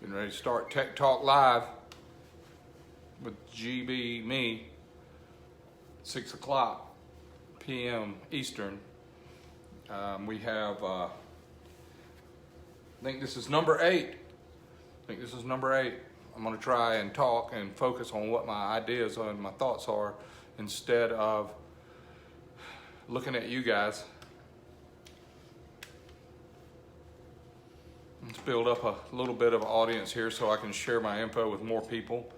Getting ready to start Tech Talk Live with GB me, 6 o'clock p.m. Eastern. We have, I think this is number 8. I'm going to try and talk and focus on what my ideas and my thoughts are instead of looking at you guys. Let's build up a little bit of an audience here so I can share my info with more people.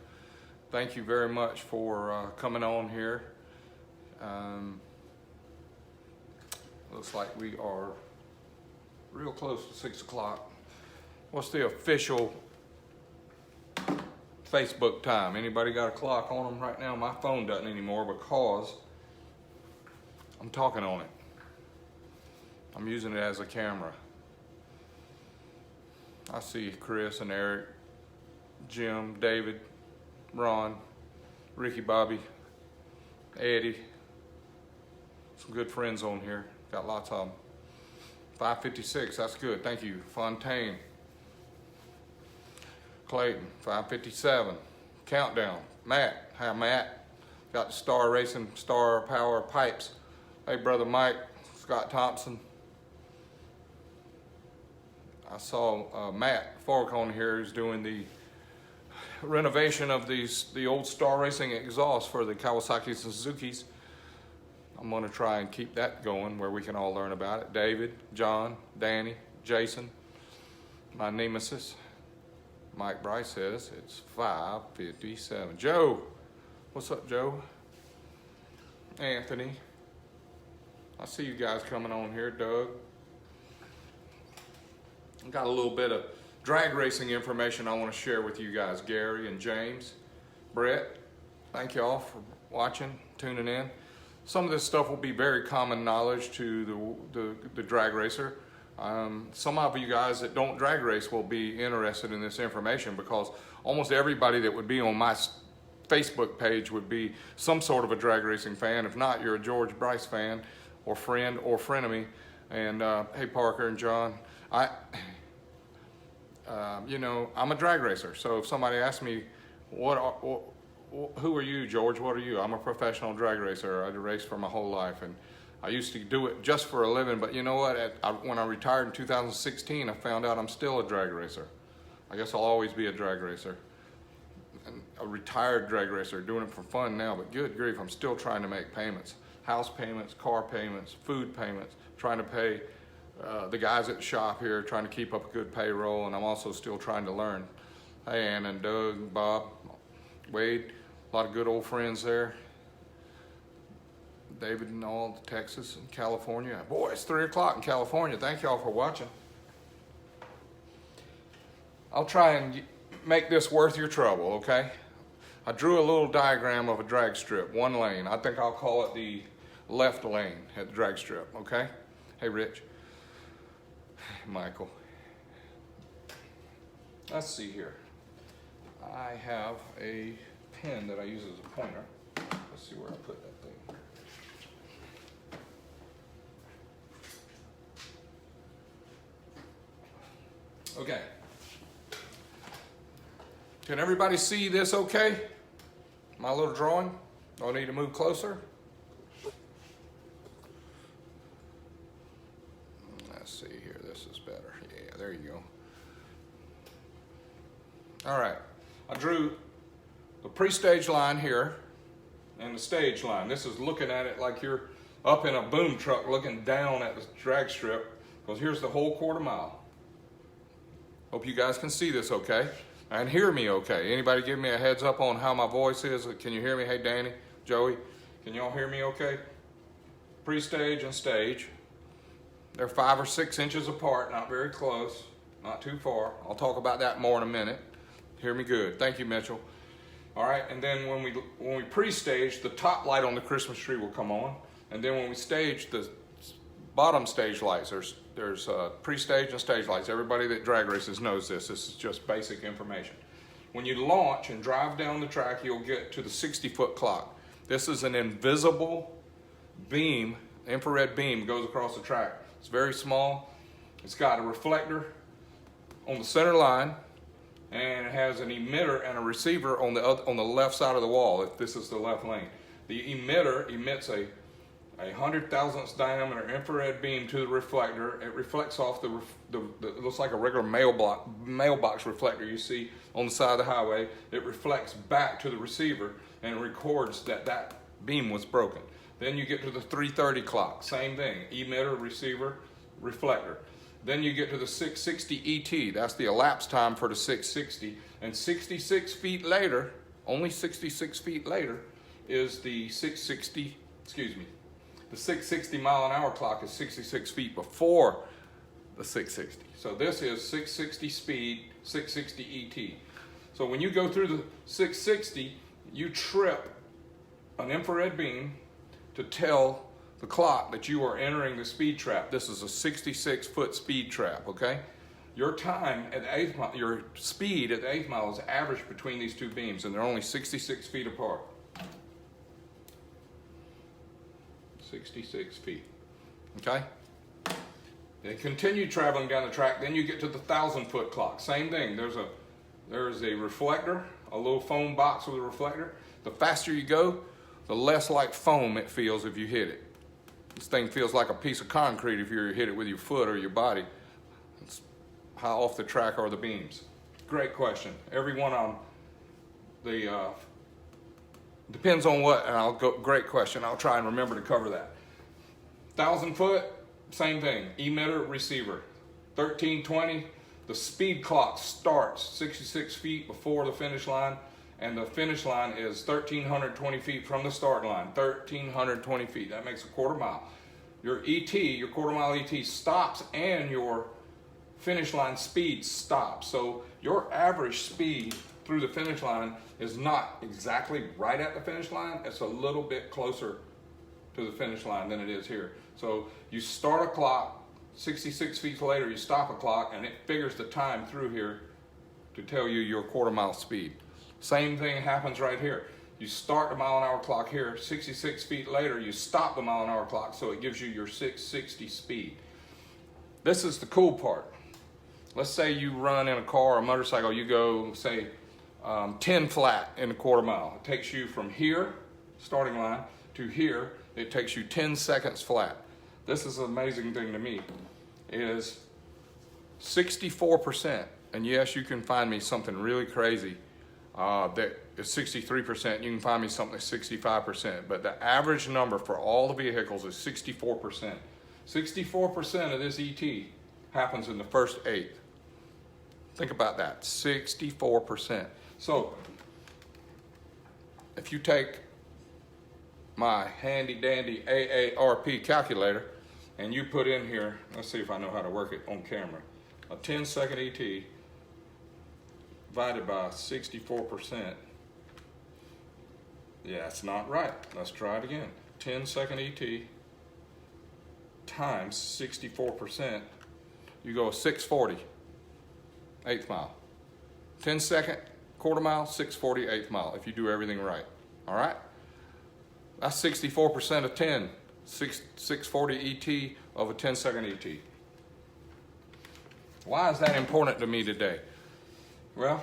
Thank you very much for coming on here. Looks like we are real close to 6 o'clock. What's the official Facebook time? Anybody got a clock on them right now? My phone doesn't anymore because I'm talking on it. I'm using it as a camera. I see Chris and Eric, Jim, David, Ron, Ricky, Bobby, Eddie. Some good friends on here. Got lots of them. 556, that's good. Thank you. Fontaine. Clayton, 557. Countdown. Matt. Hi, Matt. Got the Star Racing, Star Power Pipes. Hey, Brother Mike. Scott Thompson. I saw Matt Fork on here who's doing the renovation of the old Star Racing exhaust for the Kawasaki's and Suzuki's. I'm going to try and keep that going where we can all learn about it. David, John, Danny, Jason, my nemesis. Mike Bryce says it's 5:57. Joe, what's up, Joe? Anthony, I see you guys coming on here. Doug. I got a little bit of drag racing information I want to share with you guys. Gary and James, Brett, thank y'all for watching, tuning in. Some of this stuff will be very common knowledge to the drag racer. Some of you guys that don't drag race will be interested in this information because almost everybody that would be on my Facebook page would be some sort of a drag racing fan. If not, you're a George Bryce fan or frenemy. And hey, Parker and John, I'm a drag racer. So if somebody asks me, who are you, George? What are you? I'm a professional drag racer. I raced for my whole life, and I used to do it just for a living. But you know what? When I retired in 2016, I found out I'm still a drag racer. I guess I'll always be a drag racer. And a retired drag racer, doing it for fun now. But good grief, I'm still trying to make payments. House payments, car payments, food payments, trying to pay the guys at the shop here, trying to keep up a good payroll, and I'm also still trying to learn. Hey, Ann and Doug, Bob, Wade, a lot of good old friends there. David and all, Texas and California. Boy, it's 3 o'clock in California. Thank y'all for watching. I'll try and make this worth your trouble, okay? I drew a little diagram of a drag strip, one lane. I think I'll call it the left lane at the drag strip, okay? Hey, Rich. Michael. Let's see here. I have a pen that I use as a pointer. Let's see where I put that thing. Okay. Can everybody see this okay? My little drawing? Do I need to move closer? Let's see here. This is better. Yeah, there you go. All right. I drew the pre-stage line here and the stage line. This is looking at it like you're up in a boom truck looking down at the drag strip, because here's the whole quarter mile. Hope you guys can see this okay and hear me okay. Anybody give me a heads up on how my voice is? Can you hear me? Hey, Danny, Joey, can y'all hear me okay? Pre-stage and stage. They're 5 or 6 inches apart, not very close, not too far. I'll talk about that more in a minute. Hear me good. Thank you, Mitchell. All right, and then when we pre-stage, the top light on the Christmas tree will come on, and then when we stage, the bottom stage lights. There's pre-stage and stage lights. Everybody that drag races knows this. This is just basic information. When you launch and drive down the track, you'll get to the 60-foot clock. This is an invisible beam, infrared beam goes across the track. It's very small. It's got a reflector on the center line, and it has an emitter and a receiver on the left side of the wall, if this is the left lane. The emitter emits a 100 thousandths diameter infrared beam to the reflector. It reflects off it looks like a regular mailbox reflector you see on the side of the highway. It reflects back to the receiver and it records that beam was broken. Then you get to the 3:30 clock, same thing, emitter, receiver, reflector. Then you get to the 660 ET, that's the elapsed time for the 660, and 66 feet later, only 66 feet later, is the 660, the 660 mile an hour clock is 66 feet before the 660. So this is 660 speed, 660 ET. So when you go through the 660, you trip an infrared beam to tell the clock that you are entering the speed trap. This is a 66-foot speed trap, okay? Your time at the 8th mile, your speed at the 8th mile is averaged between these two beams, and they're only 66 feet apart. 66 feet, okay? They continue traveling down the track, then you get to the 1,000-foot clock. Same thing, there's a reflector, a little foam box with a reflector. The faster you go, the less like foam it feels if you hit it. This thing feels like a piece of concrete if you hit it with your foot or your body. It's how off the track are the beams? Great question. Every one on the, depends on what, and great question. I'll try and remember to cover that. 1,000 foot, same thing, emitter, receiver. 1320, the speed clock starts 66 feet before the finish line, and the finish line is 1,320 feet from the start line, 1,320 feet. That makes a quarter mile. Your ET, your quarter mile ET stops and your finish line speed stops. So your average speed through the finish line is not exactly right at the finish line. It's a little bit closer to the finish line than it is here. So you start a clock, 66 feet later you stop a clock, and it figures the time through here to tell you your quarter mile speed. Same thing happens right here. You start the mile an hour clock here, 66 feet later you stop the mile an hour clock, so it gives you your 660 speed. This is the cool part. Let's say you run in a car or a motorcycle, you go say 10 flat in a quarter mile. It takes you from here, starting line, to here, it takes you 10 seconds flat. This is an amazing thing to me, is 64%, and yes, you can find me something really crazy that is 63%, you can find me something that's 65%, but the average number for all the vehicles is 64%. 64% of this ET happens in the first eighth. Think about that, 64%. So, if you take my handy dandy AARP calculator and you put in here, let's see if I know how to work it on camera, a 10-second ET divided by 64%. Yeah, it's not right. Let's try it again. 10-second ET times 64%, you go 640, 8th mile. 10-second quarter mile, 640, 8th mile, if you do everything right. All right? That's 64% of 10, 640 ET of a 10-second ET. Why is that important to me today? Well,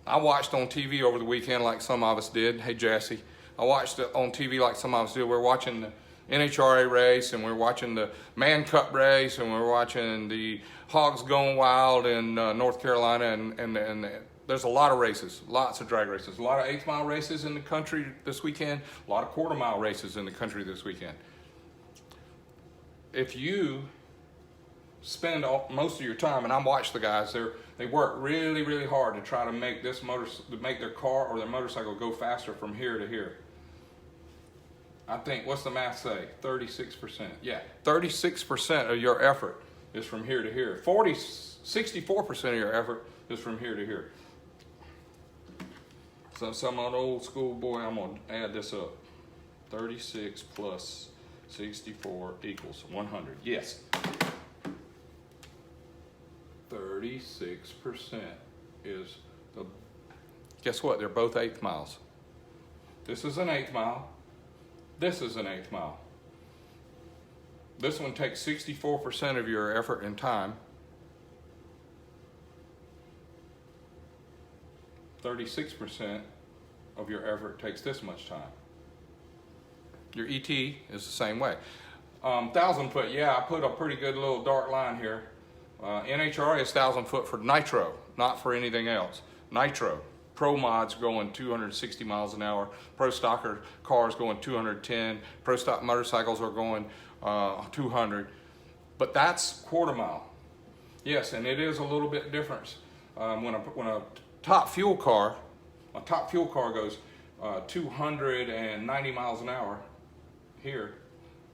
I watched on TV over the weekend like some of us did. Hey, Jassy. I watched it on TV like some of us did. We're watching the NHRA race, and we're watching the Man Cup race, and we're watching the Hogs Going Wild in North Carolina, and there's a lot of races, lots of drag races, a lot of 8th mile races in the country this weekend, a lot of quarter mile races in the country this weekend. If you spend most of your time, and I watch the guys, they work really, really hard to try to make make their car or their motorcycle go faster from here to here. I think, what's the math say? 36%. Yeah, 36% of your effort is from here to here. 64% of your effort is from here to here. So some old school boy, I'm gonna add this up. 36 plus 64 equals 100. Yes. 36% is the, guess what? They're both 8th miles. This is an 8th mile. This is an 8th mile. This one takes 64% of your effort and time. 36% of your effort takes this much time. Your ET is the same way. 1,000 foot, yeah, I put a pretty good little dark line here. NHRA is 1,000 foot for nitro, not for anything else. Nitro. Pro mods going 260 miles an hour. Pro stocker cars going 210. Pro stock motorcycles are going 200. But that's quarter mile. Yes, and it is a little bit different. When a top fuel car goes 290 miles an hour here,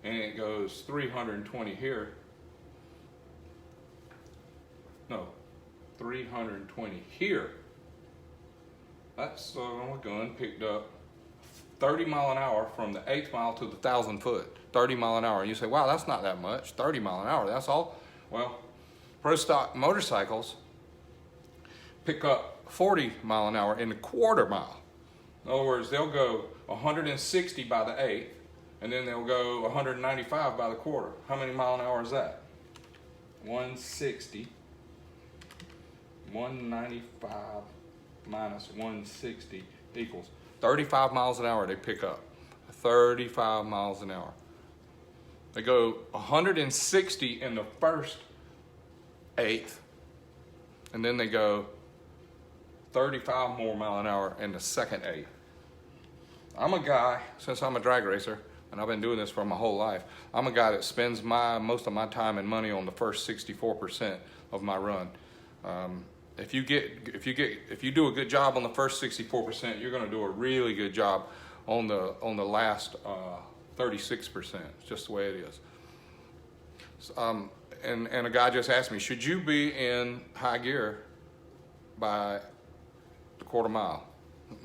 and it goes 320 here. No, 320 here. That's a gun picked up 30 mile an hour from the 8th mile to the 1,000 foot. 30 mile an hour. And you say, wow, that's not that much. 30 mile an hour, that's all? Well, pro stock motorcycles pick up 40 mile an hour in the quarter mile. In other words, they'll go 160 by the 8th, and then they'll go 195 by the quarter. How many mile an hour is that? 160, 195 minus 160 equals 35 miles an hour they pick up. 35 miles an hour. They go 160 in the first 8th, and then they go 35 more mile an hour in the second 8th. I'm a guy, since I'm a drag racer, and I've been doing this for my whole life, I'm a guy that spends most of my time and money on the first 64% of my run. If you do a good job on the first 64%, you're going to do a really good job on the last 36%. It's just the way it is. And a guy just asked me, should you be in high gear by the quarter mile?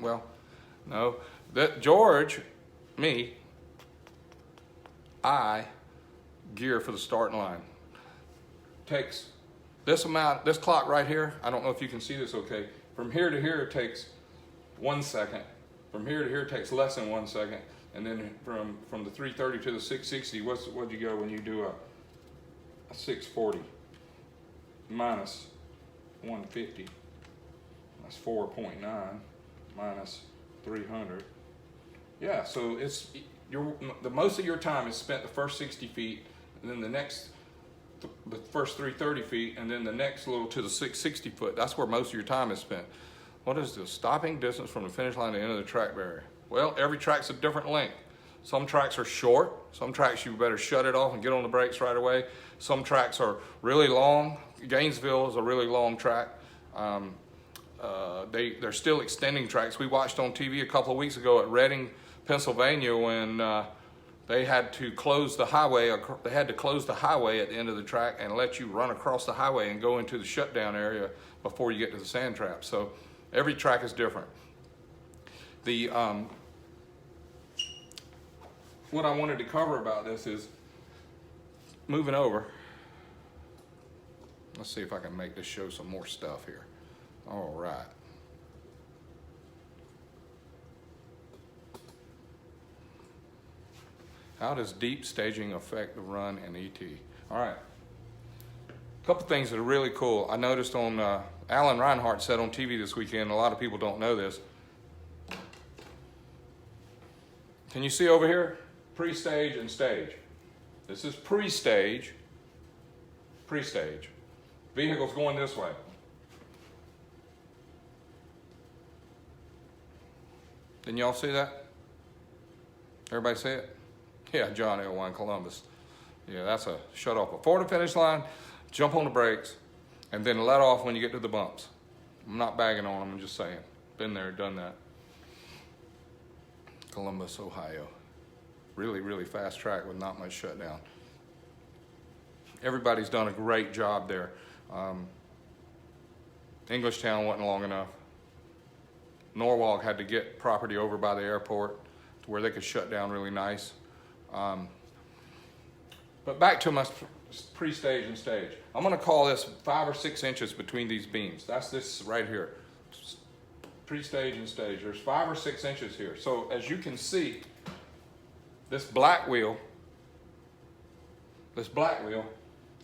Well, no. George, me, I gear for the starting line. Takes this amount, this clock right here, I don't know if you can see this okay. From here to here it takes 1 second. From here to here it takes less than 1 second. And then from the 330 to the 660, what'd you go when you do a 640 minus 150? That's 4.9 minus 300. Yeah, so the most of your time is spent the first 60 feet, and then the first 330 feet, and then the next little to the 660 foot. That's where most of your time is spent. What is the stopping distance from the finish line to the end of the track barrier? Well, every track's a different length. Some tracks are short. Some tracks you better shut it off and get on the brakes right away. Some tracks are really long. Gainesville is a really long track. They're still extending tracks. We watched on TV a couple of weeks ago at Reading, Pennsylvania, when they had to close the highway. They had to close the highway at the end of the track and let you run across the highway and go into the shutdown area before you get to the sand trap. So every track is different. What I wanted to cover about this is moving over. Let's see if I can make this show some more stuff here. All right. How does deep staging affect the run in ET? All right. A couple things that are really cool. I noticed on Alan Reinhardt said on TV this weekend, a lot of people don't know this. Can you see over here? Pre-stage and stage. This is pre-stage. Pre-stage. Vehicle's going this way. Didn't y'all see that? Everybody see it? Yeah, John L. Columbus. Yeah, that's a shut off before the finish line, jump on the brakes, and then let off when you get to the bumps. I'm not bagging on them, I'm just saying. Been there, done that. Columbus, Ohio. Really, really fast track with not much shutdown. Everybody's done a great job there. Englishtown wasn't long enough. Norwalk had to get property over by the airport to where they could shut down really nice. But back to my pre-stage and stage. I'm going to call this 5 or 6 inches between these beams. That's this right here. Pre-stage and stage. There's 5 or 6 inches here. So as you can see, this black wheel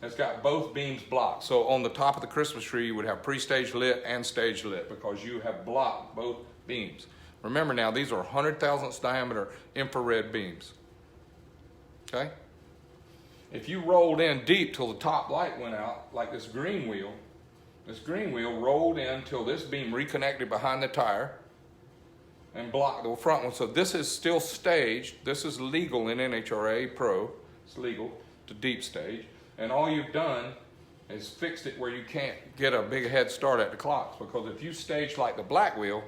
has got both beams blocked. So on the top of the Christmas tree, you would have pre-stage lit and stage lit because you have blocked both beams. Remember now, these are 100 thousandths diameter infrared beams. Okay? If you rolled in deep till the top light went out, like this green wheel rolled in till this beam reconnected behind the tire and blocked the front one. So this is still staged. This is legal in NHRA Pro. It's legal to deep stage. And all you've done is fixed it where you can't get a big head start at the clocks. Because if you stage like the black wheel,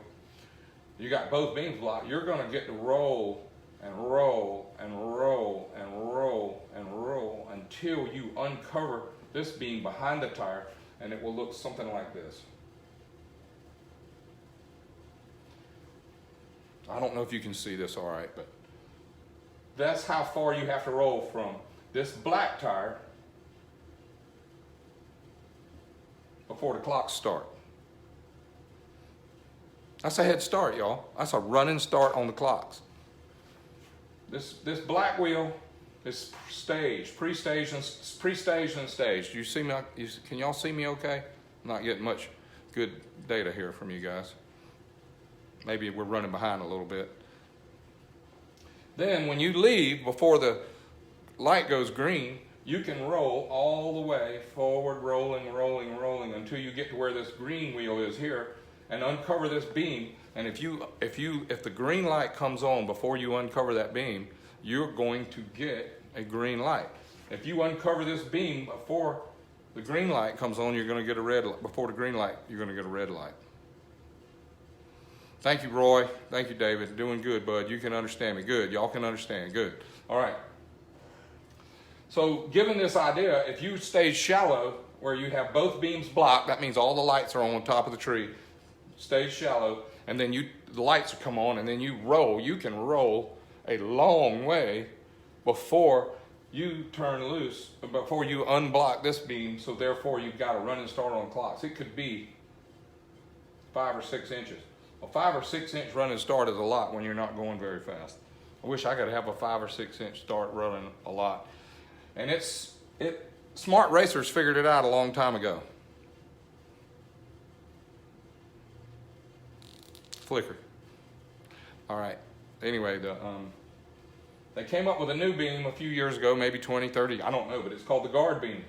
you got both beams blocked, you're going to get to roll and roll and roll and roll and roll until you uncover this beam behind the tire, and it will look something like this. I don't know if you can see this all right, but that's how far you have to roll from this black tire before the clocks start. That's a head start, y'all. That's a running start on the clocks. This black wheel is staged, pre-staged and staged. You see me? Can y'all see me okay? I'm not getting much good data here from you guys. Maybe we're running behind a little bit. Then when you leave before the light goes green, you can roll all the way forward, rolling, rolling, rolling until you get to where this green wheel is here and uncover this beam. And if the green light comes on before you uncover that beam, you're going to get a green light. If you uncover this beam before the green light comes on, you're going to get a red light. Before the green light, you're going to get a red light. Thank you, Roy. Thank you, David. Doing good, bud. You can understand me. Good. Y'all can understand. Good. All right. So given this idea, if you stage shallow where you have both beams blocked, that means all the lights are on top of the tree, stage shallow, and then the lights come on, and then you can roll a long way before you turn loose, before you unblock this beam, so therefore you've got a running start on clocks. It could be 5 or 6 inches. A 5 or 6 inch running start is a lot when you're not going very fast. I wish I could have a 5 or 6 inch start running a lot. And smart racers figured it out a long time ago. Flicker. All right. Anyway, they came up with a new beam a few years ago, maybe 20, 30, I don't know, but it's called the guard beam.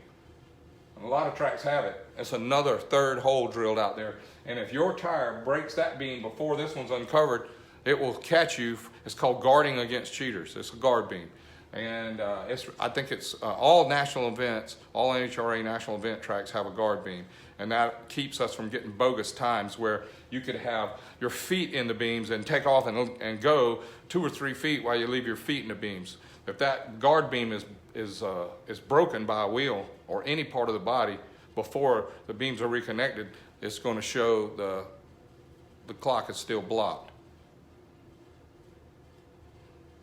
And a lot of tracks have it. It's another third hole drilled out there. And if your tire breaks that beam before this one's uncovered, it will catch you. It's called guarding against cheaters. It's a guard beam. And I think it's all national events, all NHRA national event tracks have a guard beam. And that keeps us from getting bogus times where you could have your feet in the beams and take off and go 2 or 3 feet while you leave your feet in the beams. If that guard beam is broken by a wheel or any part of the body before the beams are reconnected, it's going to show the clock is still blocked.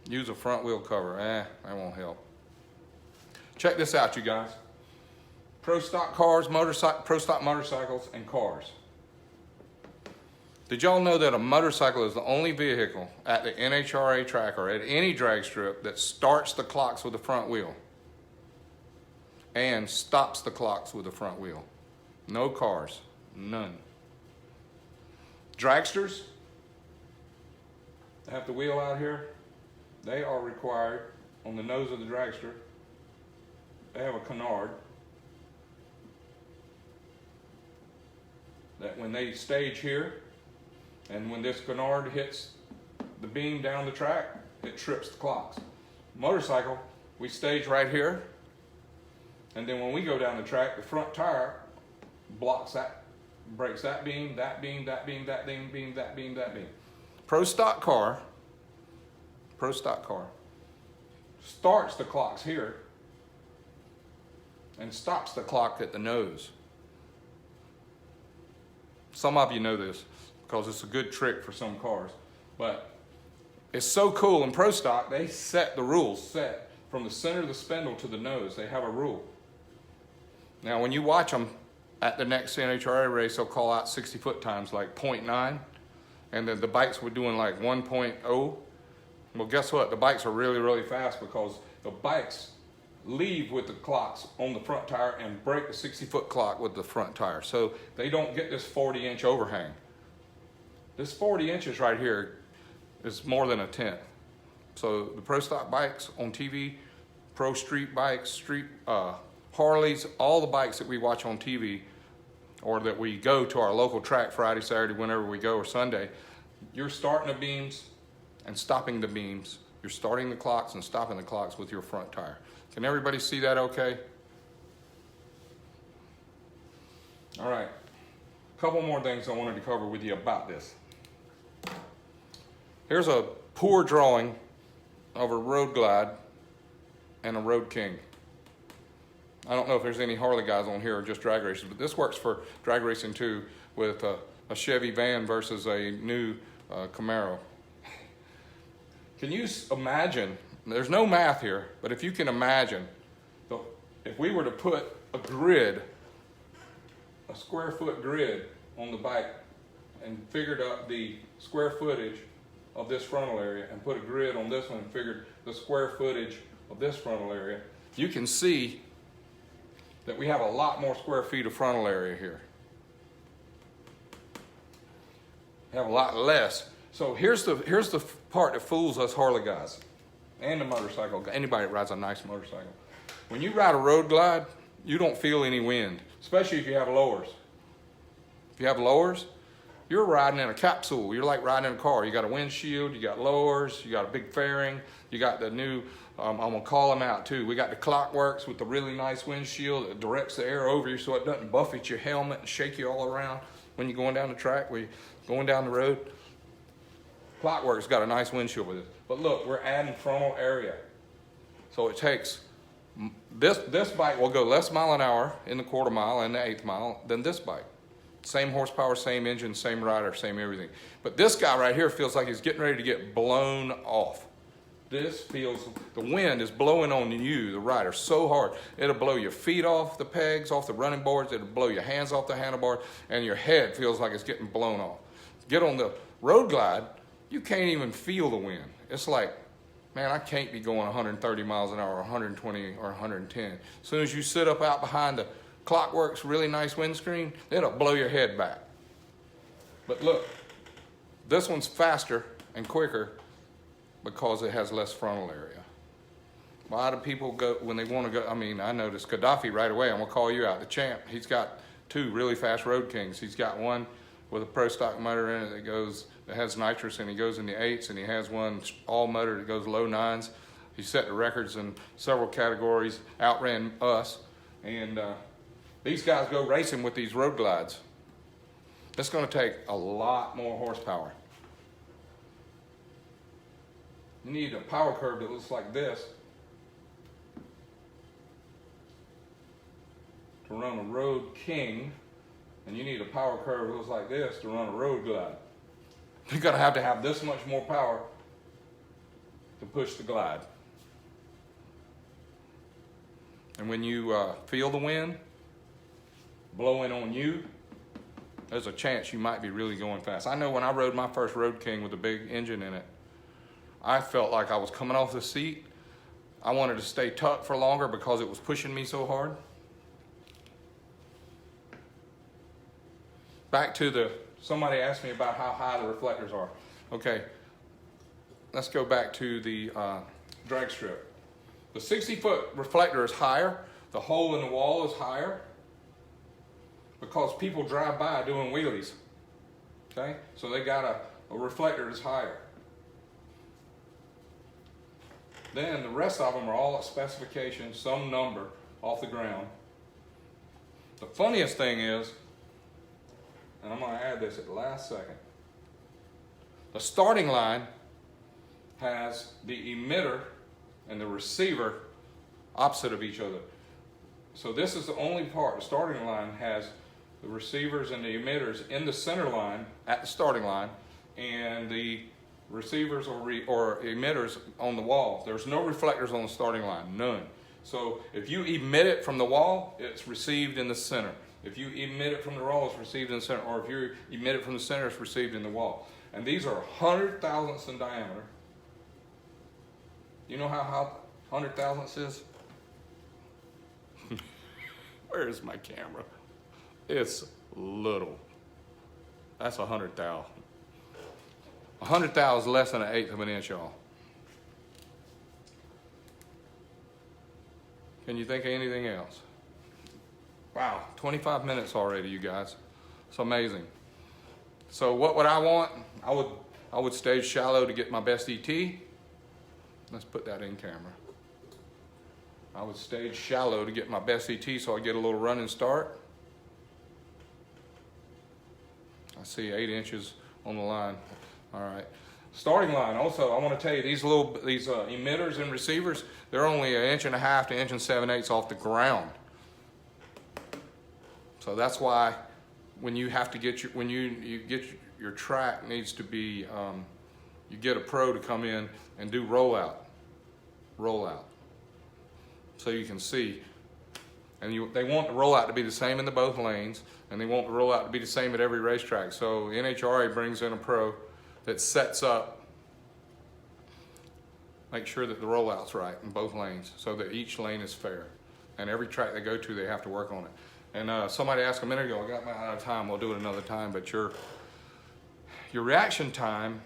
Use a front wheel cover. That won't help. Check this out, you guys. Pro stock cars, pro stock motorcycles, and cars. Did y'all know that a motorcycle is the only vehicle at the NHRA track or at any drag strip that starts the clocks with the front wheel and stops the clocks with the front wheel? No cars, none. Dragsters that have the wheel out here, they are required on the nose of the dragster. They have a canard that when they stage here, and when this canard hits the beam down the track, it trips the clocks. Motorcycle, we stage right here, and then when we go down the track, the front tire blocks that, breaks that beam, that beam, that beam, that beam, that beam, that beam. Pro stock car starts the clocks here and stops the clock at the nose. Some of you know this because it's a good trick for some cars, but it's so cool. In Pro Stock, they set the rules set from the center of the spindle to the nose. They have a rule. Now, when you watch them at the next NHRA race, they'll call out 60-foot times like 0.9, and then the bikes were doing like 1.0. Well, guess what? The bikes are really, really fast because the bikes leave with the clocks on the front tire and break the 60-foot clock with the front tire. So they don't get this 40-inch overhang. This 40 inches right here is more than a tenth. So the pro stock bikes on TV, pro street bikes, Harleys, all the bikes that we watch on TV or that we go to our local track Friday, Saturday, whenever we go, or Sunday, you're starting the beams and stopping the beams. You're starting the clocks and stopping the clocks with your front tire. Can everybody see that okay? All right, a couple more things I wanted to cover with you about this. Here's a poor drawing of a Road Glide and a Road King. I don't know if there's any Harley guys on here or just drag racers, but this works for drag racing too, with a Chevy van versus a new Camaro. Can you imagine, there's no math here, but if you can imagine, if we were to put a grid, a square foot grid on the bike and figured out the square footage of this frontal area and put a grid on this one and figured the square footage of this frontal area, you can see that we have a lot more square feet of frontal area here. We have a lot less. So here's the part that fools us Harley guys and the motorcycle, anybody that rides a nice motorcycle. When you ride a Road Glide, you don't feel any wind, especially if you have lowers. If you have lowers, you're riding in a capsule. You're like riding in a car. You got a windshield, you got lowers, you got a big fairing, you got the new, I'm gonna call them out too. We got the Clockworks with the really nice windshield that directs the air over you so it doesn't buffet your helmet and shake you all around when you're going down the track, when you're going down the road. Clockworks got a nice windshield with it. But look, we're adding frontal area. So it takes, this bike will go less mile an hour in the quarter mile and the eighth mile than this bike. Same horsepower, same engine, same rider, same everything. But this guy right here feels like he's getting ready to get blown off. This feels, the wind is blowing on you, the rider, so hard. It'll blow your feet off the pegs, off the running boards. It'll blow your hands off the handlebar, and your head feels like it's getting blown off. Get on the Road Glide, you can't even feel the wind. It's like, man, I can't be going 130 miles an hour, or 120 or 110. As soon as you sit up out behind the Clockworks really nice windscreen, it'll blow your head back. But look, this one's faster and quicker because it has less frontal area. A lot of people go, when they want to go, I mean, I noticed Gaddafi right away, I'm gonna call you out, the champ, he's got two really fast Road Kings. He's got one with a pro stock motor in it that has nitrous and he goes in the 8s, and he has one all motor that goes low 9s. He set the records in several categories, outran us, and these guys go racing with these Road Glides. It's going to take a lot more horsepower. You need a power curve that looks like this to run a Road King, and you need a power curve that looks like this to run a Road Glide. You're going to have this much more power to push the Glide. And when you feel the wind blowing on you, there's a chance you might be really going fast. I know when I rode my first Road King with a big engine in it, I felt like I was coming off the seat. I wanted to stay tucked for longer because it was pushing me so hard. Back to somebody asked me about how high the reflectors are. Okay, let's go back to the drag strip. The 60-foot reflector is higher. The hole in the wall is higher because people drive by doing wheelies. Okay, so they got a reflector that's higher. Then the rest of them are all at specification, some number off the ground. The funniest thing is, and I'm going to add this at the last second, the starting line has the emitter and the receiver opposite of each other. So this is the only part. The starting line has the receivers and the emitters in the center line at the starting line, and the receivers or emitters on the wall. There's no reflectors on the starting line, none. So if you emit it from the wall, it's received in the center. If you emit it from the wall, it's received in the center. Or if you emit it from the center, it's received in the wall. And these are 100 thousandths in diameter. You know how 100 thousandths is? Where's my camera? It's little. That's 100 thou. 100 thou is less than 1/8 of an inch, y'all. Can you think of anything else? Wow, 25 minutes already, you guys. It's amazing. So what would I want? I would stage shallow to get my best ET. Let's put that in camera. I would stage shallow to get my best ET so I get a little running start. I see 8 inches on the line. All right. Starting line, also, I want to tell you, these emitters and receivers, they're only 1.5 inches to 1 7/8 off the ground. So that's why when you have to get your track needs to be, you get a pro to come in and do rollout, so you can see. And they want the rollout to be the same in both lanes, and they want the rollout to be the same at every racetrack. So NHRA brings in a pro that sets up, make sure that the rollout's right in both lanes so that each lane is fair. And every track they go to, they have to work on it. And somebody asked a minute ago, I got out of time, we'll do it another time, but your reaction time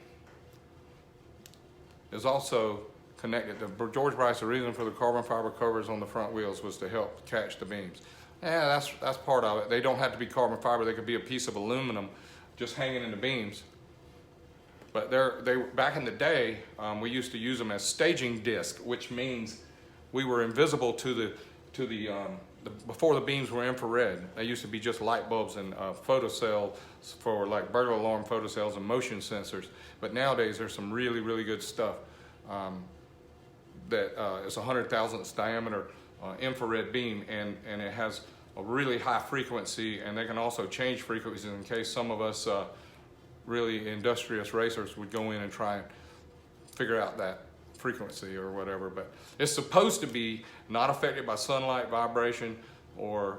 is also connected to George Bryce. The reason for the carbon fiber covers on the front wheels was to help catch the beams. Yeah, that's part of it. They don't have to be carbon fiber. They could be a piece of aluminum just hanging in the beams. But they back in the day, we used to use them as staging disc, which means we were invisible to the before the beams were infrared. They used to be just light bulbs and photocells for like burglar alarm photocells and motion sensors. But nowadays there's some really, really good stuff that is 100 thousandths diameter infrared beam, and it has a really high frequency, and they can also change frequencies in case some of us really industrious racers would go in and try and figure out that frequency or whatever. But it's supposed to be not affected by sunlight, vibration, or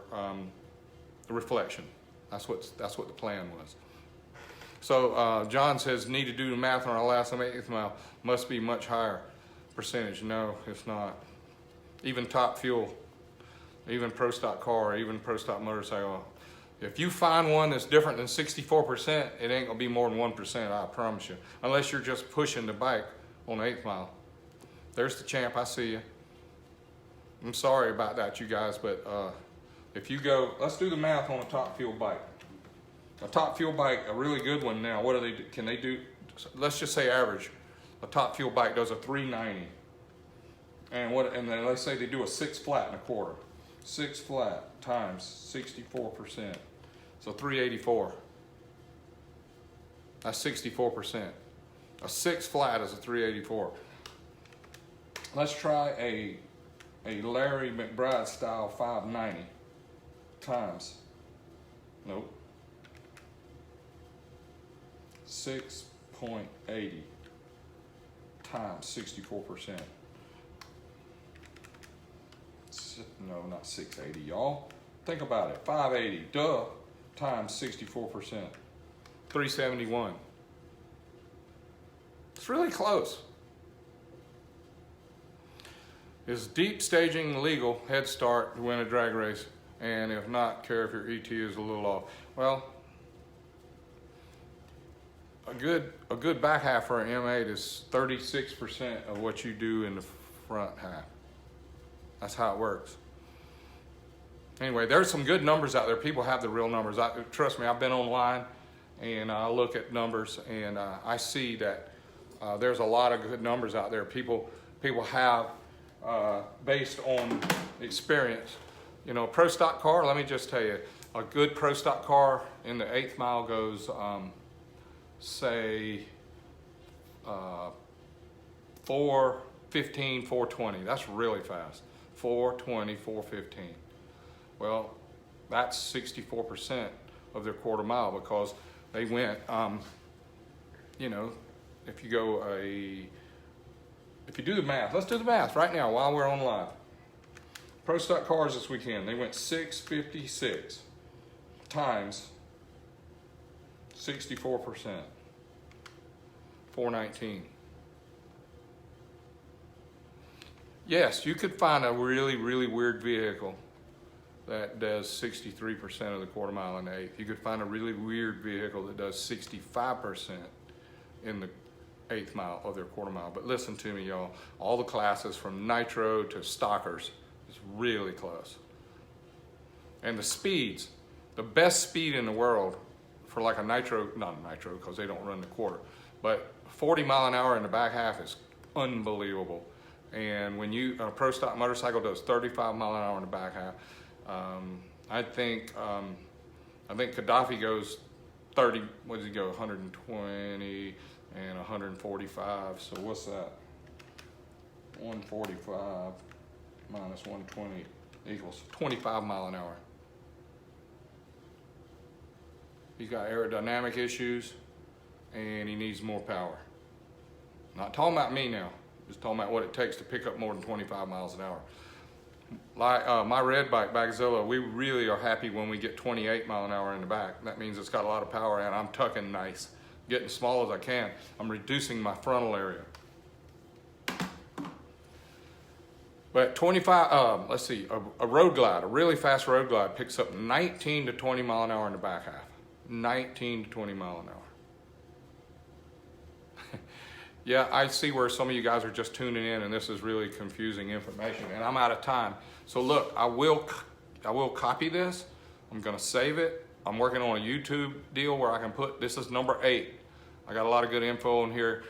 reflection. That's what the plan was. So John says, need to do the math on our last 1/8 mile, must be much higher percentage. No, it's not. Even top fuel, even pro stock car, even pro stock motorcycle. If you find one that's different than 64%, it ain't gonna be more than 1%, I promise you. Unless you're just pushing the bike on the 1/8 mile. There's the champ, I see you. I'm sorry about that, you guys, but if you go, let's do the math on a top fuel bike. A top fuel bike, a really good one now, what do they do? Can they do, let's just say average. A top fuel bike does a 390. And then let's say they do a 6 flat and 1/4. 6 flat times 64%. So 384. That's 64%. A 6 flat is a 384. Let's try a Larry McBride style 590 times, nope, 6.80 times 64%. No, not 680, y'all. Think about it. 580, duh, times 64%. 371. It's really close. Is deep staging legal? Head start to win a drag race, and if not, care if your ET is a little off. Well, a good back half for an M8 is 36% of what you do in the front half. That's how it works. Anyway, there's some good numbers out there. People have the real numbers. Trust me, I've been online and I look at numbers, and I see that there's a lot of good numbers out there. People have based on experience. You know, a pro stock car, let me just tell you, a good pro stock car in the 1/8 mile goes, say, 415, 420. That's really fast. 420, 415. Well, that's 64% of their 1/4 mile, because they went, you know, if you do the math, let's do the math right now while we're on live. Pro stock cars this weekend, they went 656 times 64%, 419. Yes, you could find a really, really weird vehicle that does 63% of the quarter mile in the eighth. You could find a really weird vehicle that does 65% in the eighth mile of their quarter mile. But listen to me, y'all. All the classes from nitro to stockers is really close. And the speeds, the best speed in the world for like a nitro, not nitro because they don't run the quarter, but 40 mile an hour in the back half is unbelievable. And when a pro stock motorcycle does 35 mile an hour in the back half, I think Gaddafi goes 30, what does he go, 120 and 145, so what's that? 145 minus 120 equals 25 mile an hour. He's got aerodynamic issues and he needs more power. Not talking about me now, just talking about what it takes to pick up more than 25 miles an hour. Like my red bike, Bagzilla, we really are happy when we get 28 mile an hour in the back. That means it's got a lot of power and I'm tucking nice, getting as small as I can. I'm reducing my frontal area. But 25, let's see, a road glide, a really fast road glide picks up 19 to 20 mile an hour in the back half. 19 to 20 mile an hour. Yeah, I see where some of you guys are just tuning in and this is really confusing information and I'm out of time. So look, I will copy this. I'm gonna save it. I'm working on a YouTube deal where I can put, this is number 8. I got a lot of good info in here.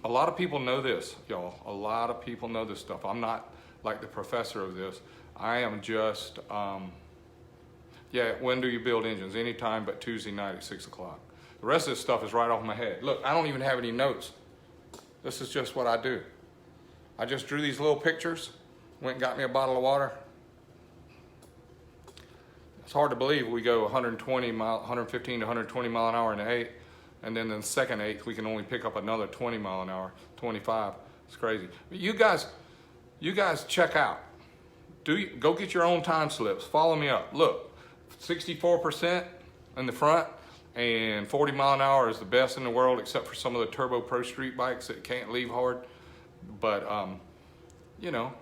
A lot of people know this, y'all. A lot of people know this stuff. I'm not like the professor of this. I am just, yeah, when do you build engines? Anytime but Tuesday night at 6 o'clock. The rest of this stuff is right off my head. Look, I don't even have any notes. This is just what I do. I just drew these little pictures, went and got me a bottle of water. It's hard to believe we go 115 to 120 mile an hour in the 8th, and then in the second 8th we can only pick up another 20 mile an hour, 25. It's crazy. But you guys check out. Go get your own time slips. Follow me up. Look, 64% in the front. And 40 mile an hour is the best in the world, except for some of the Turbo Pro Street bikes that can't leave hard. But, you know,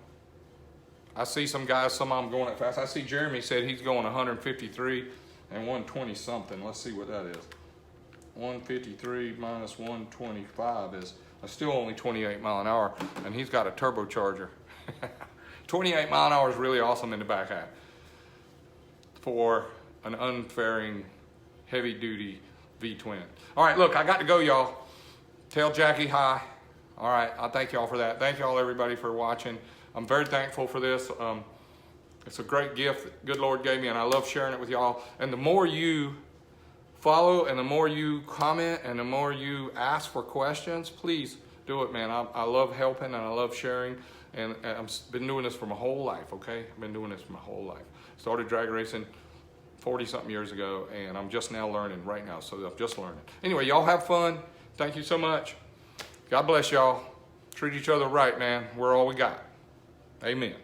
I see some guys, some of them going that fast. I see Jeremy said he's going 153 and 120 something. Let's see what that is. 153 minus 125 is still only 28 mile an hour, and he's got a turbocharger. 28 mile an hour is really awesome in the back half for an unfairing heavy duty V-twin. All right, look, I got to go, y'all. Tell Jackie hi. All right, I thank y'all for that. Thank y'all everybody for watching. I'm very thankful for this. It's a great gift that good Lord gave me and I love sharing it with y'all. And the more you follow and the more you comment and the more you ask for questions, please do it, man. I love helping and I love sharing. And I've been doing this for my whole life, okay? I've been doing this for my whole life. Started drag racing 40-something years ago, and I'm just now learning right now, so I'm just learning. Anyway, y'all have fun. Thank you so much. God bless y'all. Treat each other right, man. We're all we got. Amen.